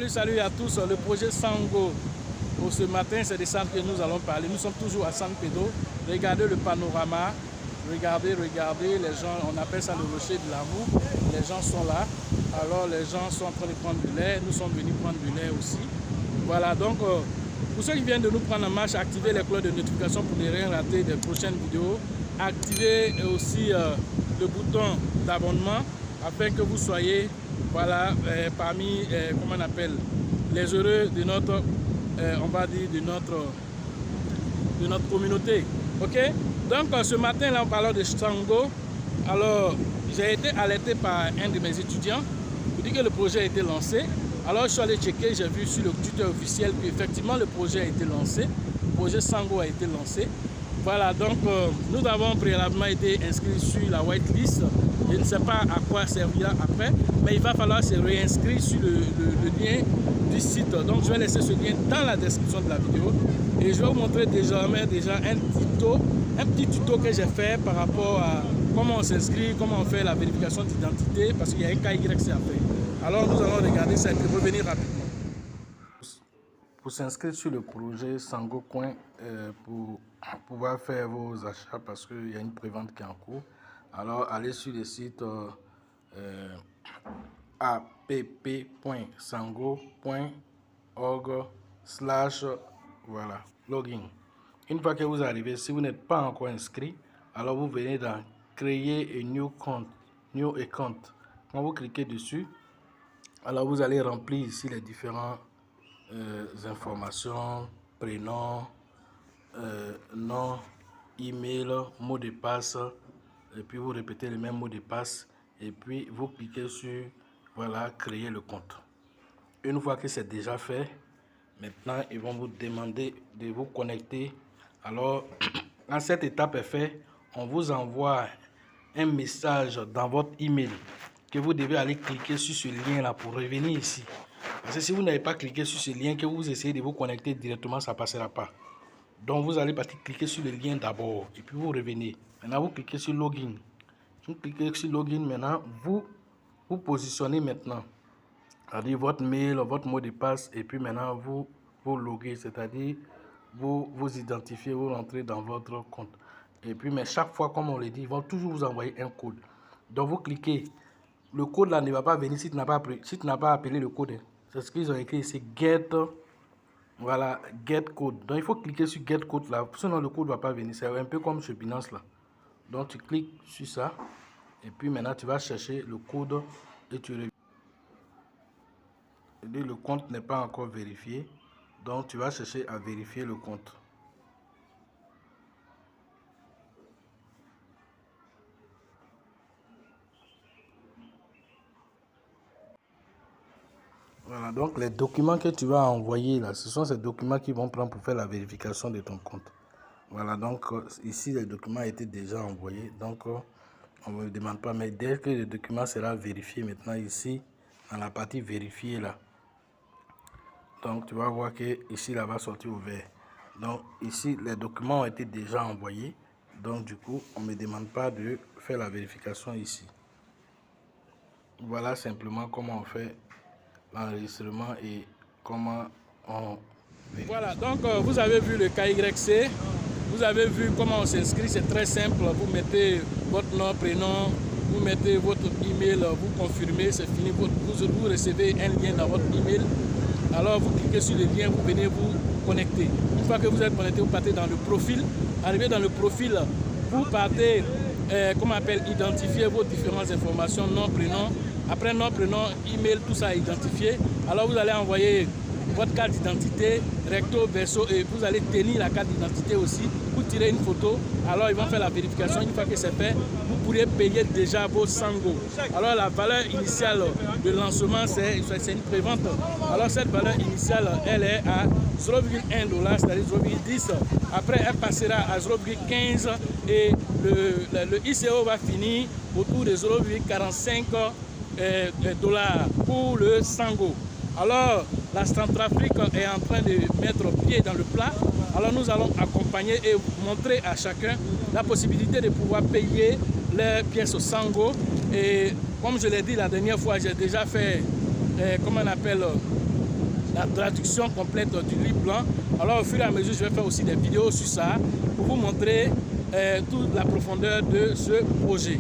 Salut à tous. Le projet Sango. Pour ce matin, c'est des centres que nous allons parler. Nous sommes toujours à San Pedro. Regardez le panorama. Regardez, les gens, on appelle ça le rocher de l'amour. Les gens sont là. Alors les gens sont en train de prendre du lait. Nous sommes venus prendre du lait aussi. Voilà, donc pour ceux qui viennent de nous prendre en marche, activez les cloches de notification pour ne rien rater des prochaines vidéos. Activez aussi le bouton d'abonnement afin que vous soyez parmi comment on appelle, les heureux de notre on va dire de notre communauté. Ok, donc ce matin là on parle de Sango. Alors j'ai été alerté par un de mes étudiants pour dire que le projet a été lancé. Alors je suis allé checker, j'ai vu sur le tuteur officiel qu'effectivement le projet a été lancé. Le projet Sango a été lancé. Voilà, donc nous avons préalablement été inscrits sur la whitelist. Je ne sais pas à quoi servira après, mais il va falloir se réinscrire sur le lien du site. Donc je vais laisser ce lien dans la description de la vidéo. Et je vais vous montrer désormais déjà un petit tuto que j'ai fait par rapport à comment on s'inscrit, comment on fait la vérification d'identité, parce qu'il y a un KYC à faire. Alors nous allons regarder ça et puis revenir rapidement. Pour s'inscrire sur le projet Sango Coin, pour pouvoir faire vos achats, parce qu'il y a une prévente qui est en cours, alors allez sur le site app.sango.org/voilà, login. Une fois que vous arrivez, si vous n'êtes pas encore inscrit, alors vous venez dans créer un new account. Quand vous cliquez dessus, alors vous allez remplir ici les différentes informations, prénom, nom, email, mot de passe, et puis vous répétez le même mot de passe, et puis vous cliquez sur voilà, créer le compte. Une fois que c'est déjà fait, maintenant ils vont vous demander de vous connecter. Alors quand cette étape est faite, on vous envoie un message dans votre email que vous devez aller cliquer sur ce lien là pour revenir ici. Parce que si vous n'avez pas cliqué sur ce lien, que vous essayez de vous connecter directement, ça ne passera pas. Donc vous allez partir cliquer sur le lien d'abord et puis vous revenez. Maintenant vous cliquez sur login. Vous cliquez sur login, maintenant vous positionnez maintenant. C'est-à-dire votre mail, votre mot de passe, et puis maintenant vous loguez, c'est-à-dire vous identifiez, vous rentrez dans votre compte. Et puis mais chaque fois, comme on le dit, ils vont toujours vous envoyer un code. Donc vous cliquez. Le code là ne va pas venir si tu n'as pas appelé le code. C'est ce qu'ils ont écrit ici, get, voilà, get code. Donc il faut cliquer sur get code là, sinon le code ne va pas venir. C'est un peu comme ce Binance là. Donc tu cliques sur ça, et puis maintenant tu vas chercher le code et tu reviens. Le compte n'est pas encore vérifié, donc tu vas chercher à vérifier le compte. Voilà, donc les documents que tu vas envoyer là, ce sont ces documents qui vont prendre pour faire la vérification de ton compte. Voilà, donc ici les documents étaient déjà envoyés, donc on ne me demande pas, mais dès que le document sera vérifié maintenant ici, dans la partie vérifier là, donc tu vas voir que ici là va sortir au vert. Donc ici les documents ont été déjà envoyés, donc du coup on ne me demande pas de faire la vérification ici. Voilà simplement comment on fait l'enregistrement et comment on vérifie. Voilà, donc vous avez vu le KYC, vous avez vu comment on s'inscrit, c'est très simple. Vous mettez votre nom, prénom, vous mettez votre email, vous confirmez, c'est fini, vous recevez un lien dans votre email. Alors vous cliquez sur le lien, vous venez vous connecter. Une fois que vous êtes connecté, vous partez dans le profil. Arrivé dans le profil, vous partez, comment on appelle, identifier vos différentes informations, nom, prénom. Après nom, prénom, email, tout ça identifié. Alors vous allez envoyer votre carte d'identité, recto, verso, et vous allez tenir la carte d'identité aussi. Vous tirez une photo, alors ils vont faire la vérification. Une fois que c'est fait, vous pourrez payer déjà vos Sango. Alors la valeur initiale de lancement, c'est une prévente. Alors cette valeur initiale, elle est à 0,1 $, c'est-à-dire 0,10. Après, elle passera à 0,15 et le ICO va finir autour de 0,45 $ pour le Sango. Alors la Centrafrique est en train de mettre pied dans le plat. Alors nous allons accompagner et montrer à chacun la possibilité de pouvoir payer les pièces au Sango. Et comme je l'ai dit la dernière fois, j'ai déjà fait, comment on appelle, la traduction complète du livre blanc. Alors au fur et à mesure, je vais faire aussi des vidéos sur ça pour vous montrer toute la profondeur de ce projet.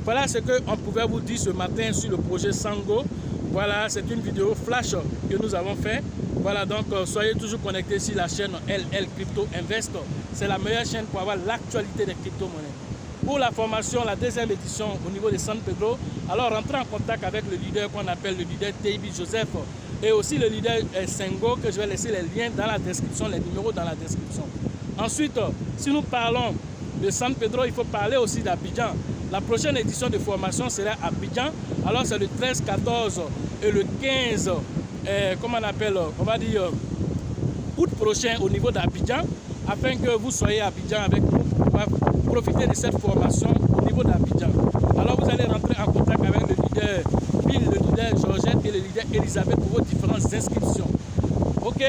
Voilà ce qu'on pouvait vous dire ce matin sur le projet Sango. Voilà, c'est une vidéo flash que nous avons fait. Voilà, donc soyez toujours connectés sur la chaîne LL Crypto Invest. C'est la meilleure chaîne pour avoir l'actualité des crypto-monnaies. Pour la formation, la deuxième édition au niveau de San Pedro, alors rentrez en contact avec le leader qu'on appelle le leader Teibi Joseph et aussi le leader Sengo, que je vais laisser les liens dans la description, les numéros dans la description. Ensuite, si nous parlons de San Pedro, il faut parler aussi d'Abidjan. La prochaine édition de formation sera à Abidjan. Alors c'est le 13, 14 et le 15, comment on appelle, on va dire août prochain au niveau d'Abidjan, afin que vous soyez à Abidjan avec nous pour pouvoir profiter de cette formation au niveau d'Abidjan. Alors vous allez rentrer en contact avec le leader Bill, le leader Georgette et le leader Elisabeth pour vos différentes inscriptions. Ok?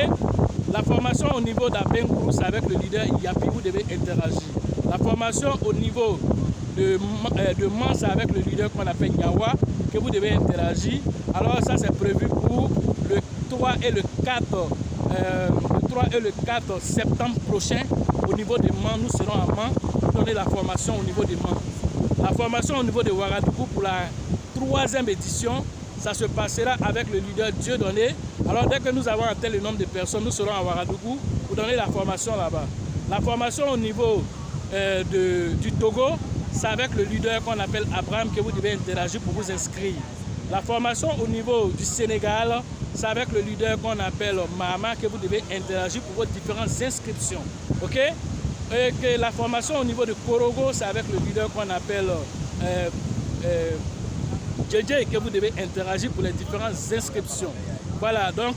La formation au niveau d'Abengourou, c'est avec le leader Yapi, vous devez interagir. La formation au niveau de Mans avec le leader qu'on appelle Yawa, que vous devez interagir. Alors ça c'est prévu pour le 3 et le 4 septembre prochain au niveau de Mans. Nous serons à Mans pour donner la formation au niveau de Mans. La formation au niveau de Ouagadougou pour la 3e édition, ça se passera avec le leader Dieudonné. Alors dès que nous avons atteint le nombre de personnes, nous serons à Ouagadougou pour donner la formation là-bas. La formation au niveau du Togo, c'est avec le leader qu'on appelle Abraham que vous devez interagir pour vous inscrire. La formation au niveau du Sénégal, c'est avec le leader qu'on appelle Mahama que vous devez interagir pour vos différentes inscriptions. Ok? Et que la formation au niveau de Korogo, c'est avec le leader qu'on appelle JJ que vous devez interagir pour les différentes inscriptions. Voilà, donc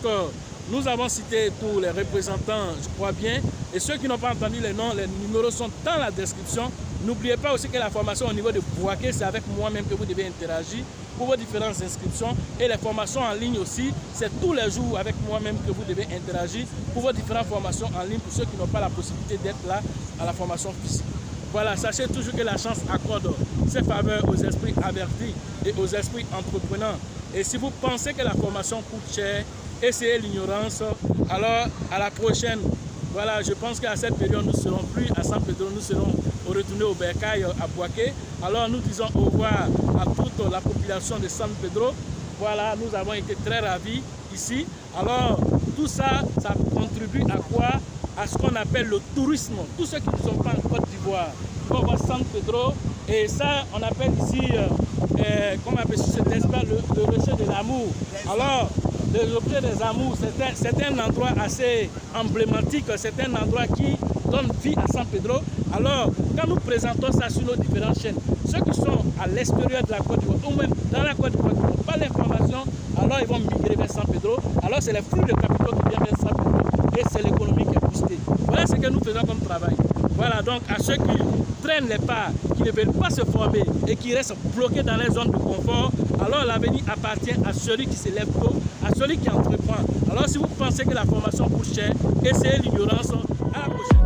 nous avons cité tous les représentants, je crois bien. Et ceux qui n'ont pas entendu les noms, les numéros sont dans la description. N'oubliez pas aussi que la formation au niveau de Bouaké, c'est avec moi-même que vous devez interagir pour vos différentes inscriptions. Et les formations en ligne aussi, c'est tous les jours avec moi-même que vous devez interagir pour vos différentes formations en ligne pour ceux qui n'ont pas la possibilité d'être là à la formation physique. Voilà, sachez toujours que la chance accorde ses faveurs aux esprits avertis et aux esprits entrepreneurs. Et si vous pensez que la formation coûte cher, essayez l'ignorance, alors à la prochaine. Voilà, je pense qu'à cette période, nous ne serons plus à San Pedro, nous serons retournés au Bercail à Bouaké. Alors nous disons au revoir à toute la population de San Pedro. Voilà, nous avons été très ravis ici. Alors tout ça, ça contribue à quoi? À ce qu'on appelle le tourisme. Tous ceux qui ne sont pas en Côte d'Ivoire vont voir San Pedro. Et ça, on appelle ici, comment on appelle cet espace, le rocher de l'amour. Alors, les objets des amours, c'est un endroit assez emblématique, c'est un endroit qui donne vie à San Pedro. Alors, quand nous présentons ça sur nos différentes chaînes, ceux qui sont à l'extérieur de la Côte d'Ivoire, ou même dans la Côte d'Ivoire, qui n'ont pas l'information, alors ils vont migrer vers San Pedro. Alors, c'est les flux de capitaux qui viennent vers San Pedro et c'est l'économie qui est boostée. Voilà ce que nous faisons comme travail. Voilà, donc à ceux qui traînent les pas, qui ne veulent pas se former et qui restent bloqués dans les zones de confort, alors l'avenir appartient à celui qui se lève tôt, à celui qui entreprend. Alors si vous pensez que la formation coûte cher, essayez l'ignorance. À la prochaine.